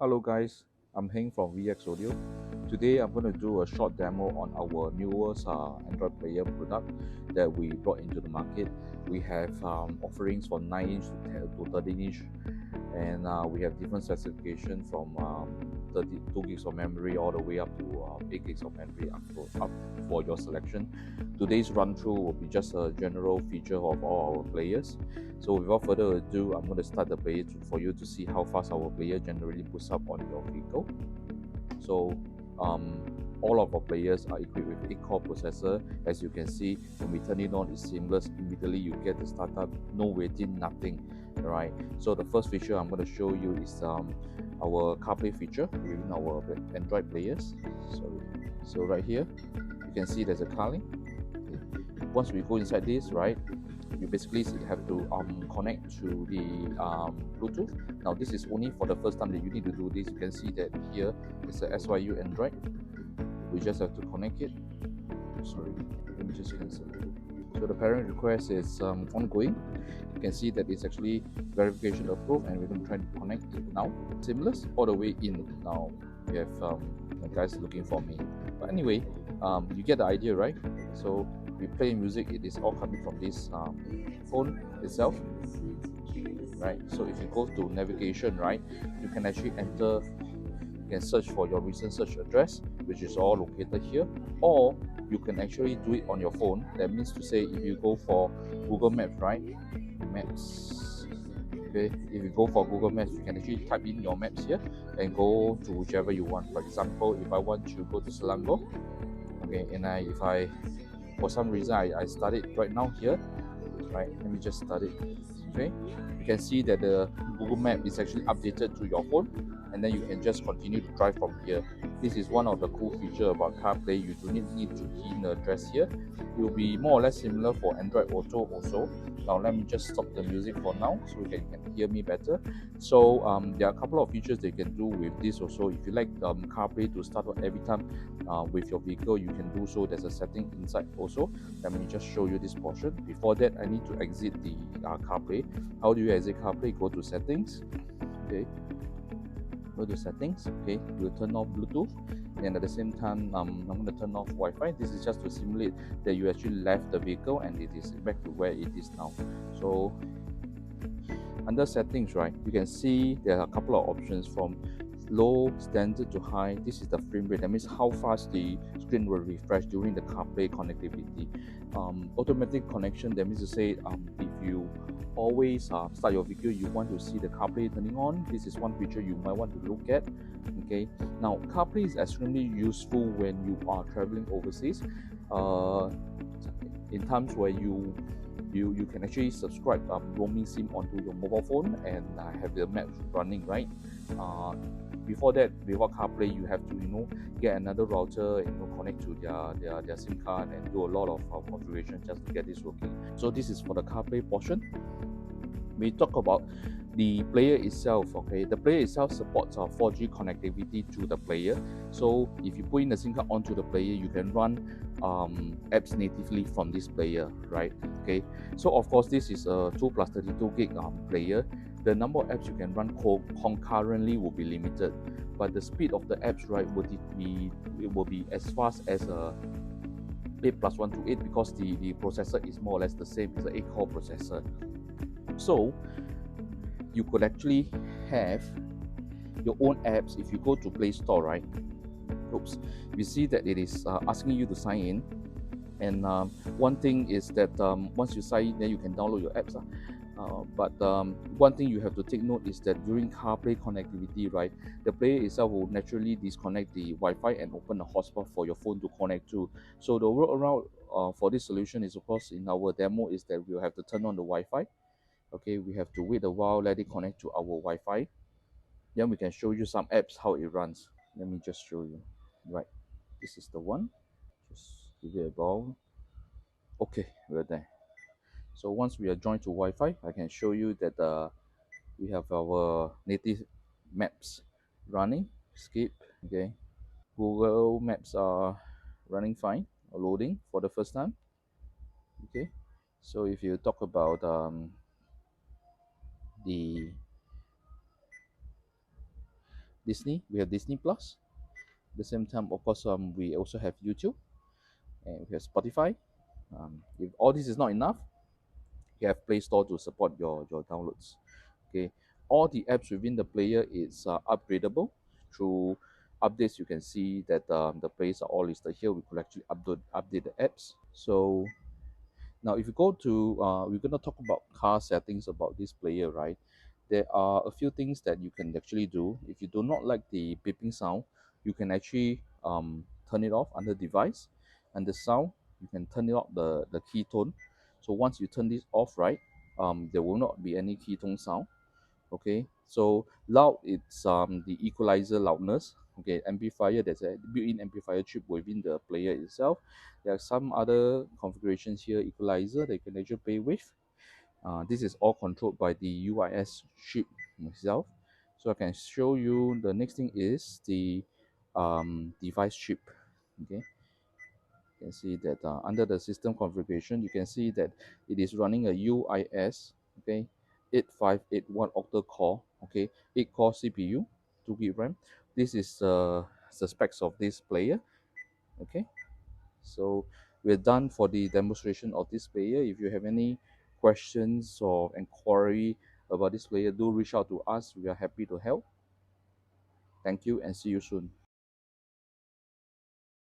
Hello guys, I'm Heng from VX Audio. Today I'm going to do a short demo on our newest Android player product that we brought into the market. We have offerings from 9-inch to 13-inch, and we have different specifications from 32 gigs of memory all the way up to 8 gigs of memory up for your selection. Today's run through will be just a general feature of all our players. So without further ado, I'm going to start the player for you to see how fast our player generally boosts up on your vehicle. So all of our players are equipped with 8-core processor. As you can see, when we turn it on, it's seamless. Immediately you get the startup, no waiting, nothing. Alright, so the first feature I'm going to show you is our CarPlay feature within our Android players. So right here, you can see there's a car link. Okay. Once we go inside this, right, you basically have to connect to the Bluetooth. Now this is only for the first time that you need to do this. You can see that here is a SYU Android. We just have to connect it. Sorry, let me just cancel it. So the parent request is ongoing. You can see that it's actually verification approved, and we're going to try to connect it now. Seamless all the way in. Now we have the guys looking for me. But anyway, you get the idea, right? So we play music, it is all coming from this phone itself, right? So if you go to navigation, right, you can actually enter, you can search for your recent search address, which is all located here, or you can actually do it on your phone. That means to say, if you go for Google Maps, right, maps, okay, if you go for Google Maps, you can actually type in your maps here and go to whichever you want. For example, if I want to go to Selangor, okay, and if I for some reason I start it right now here, right, let me just start it. Okay, you can see that the Google Map is actually updated to your phone, and then you can just continue to drive from here. This is one of the cool features about CarPlay. You do not need to key in the address here. It will be more or less similar for Android Auto also. Now let me just stop the music for now so you can hear me better. So there are a couple of features that you can do with this also. If you like CarPlay to start every time with your vehicle, you can do so. There's a setting inside also. Let me just show you this portion. Before that, I need to exit the CarPlay. How do you exit CarPlay? Go to settings. Okay, go to settings. Okay, we'll turn off Bluetooth, and at the same time I'm going to turn off Wi-Fi. This is just to simulate that you actually left the vehicle and it is back to where it is now. So under settings, right, you can see there are a couple of options from low, standard to high. This is the frame rate. That means how fast the screen will refresh during the CarPlay connectivity. Automatic connection, that means to say if you always start your vehicle, you want to see the CarPlay turning on, this is one feature you might want to look at. Okay, now CarPlay is extremely useful when you are traveling overseas, in times where you can actually subscribe roaming SIM onto your mobile phone and have the maps running, right? Before that, without CarPlay, you have to get another router and connect to their SIM card and do a lot of configuration just to get this working. So this is for the CarPlay portion. We talk about the player itself. Okay, the player itself supports 4G connectivity to the player. So if you put in the SIM card onto the player, you can run apps natively from this player, right? Okay, so of course this is a 2 plus 32 gig player. The number of apps you can run concurrently will be limited, but the speed of the apps, right, will be as fast as a 8 plus 128, because the processor is more or less the same. It's an 8-core processor. So you could actually have your own apps. If you go to Play Store, right, you see that it is asking you to sign in, and one thing is that once you sign in, then you can download your apps. But one thing you have to take note is that during CarPlay connectivity, right, the player itself will naturally disconnect the Wi-Fi and open a hotspot for your phone to connect to. So the workaround for this solution is, of course, in our demo, is that we'll have to turn on the Wi-Fi. Okay, we have to wait a while, let it connect to our Wi-Fi. Then we can show you some apps how it runs. Let me just show you. Right, this is the one. Just give it a while. Okay, we're there. So once we are joined to Wi-Fi, I can show you that we have our native maps running. Skip. Okay, Google Maps are running fine, or loading for the first time. Okay, so if you talk about the Disney. We have Disney Plus. At the same time, of course, we also have YouTube and we have Spotify. If all this is not enough, you have Play Store to support your downloads. Okay, all the apps within the player is upgradable through updates. You can see that the plays are all listed here. We could actually update the apps. So now, if you go to, we're going to talk about car settings about this player, right? There are a few things that you can actually do. If you do not like the beeping sound, you can actually turn it off under device, and the sound, you can turn it off the key tone. So once you turn this off, right, there will not be any key tone sound. Okay, so loud, it's the equalizer loudness. Okay, amplifier, there's a built-in amplifier chip within the player itself. There are some other configurations here, equalizer that you can actually play with. This is all controlled by the UIS chip itself. So I can show you, the next thing is the device chip. Okay, you can see that under the system configuration, you can see that it is running a UIS, okay, 8581 octa core, okay, 8 core CPU, 2 gig RAM. This is the specs of this player. Okay, so we're done for the demonstration of this player. If you have any questions or inquiry about this player, do reach out to us. We are happy to help. Thank you and see you soon.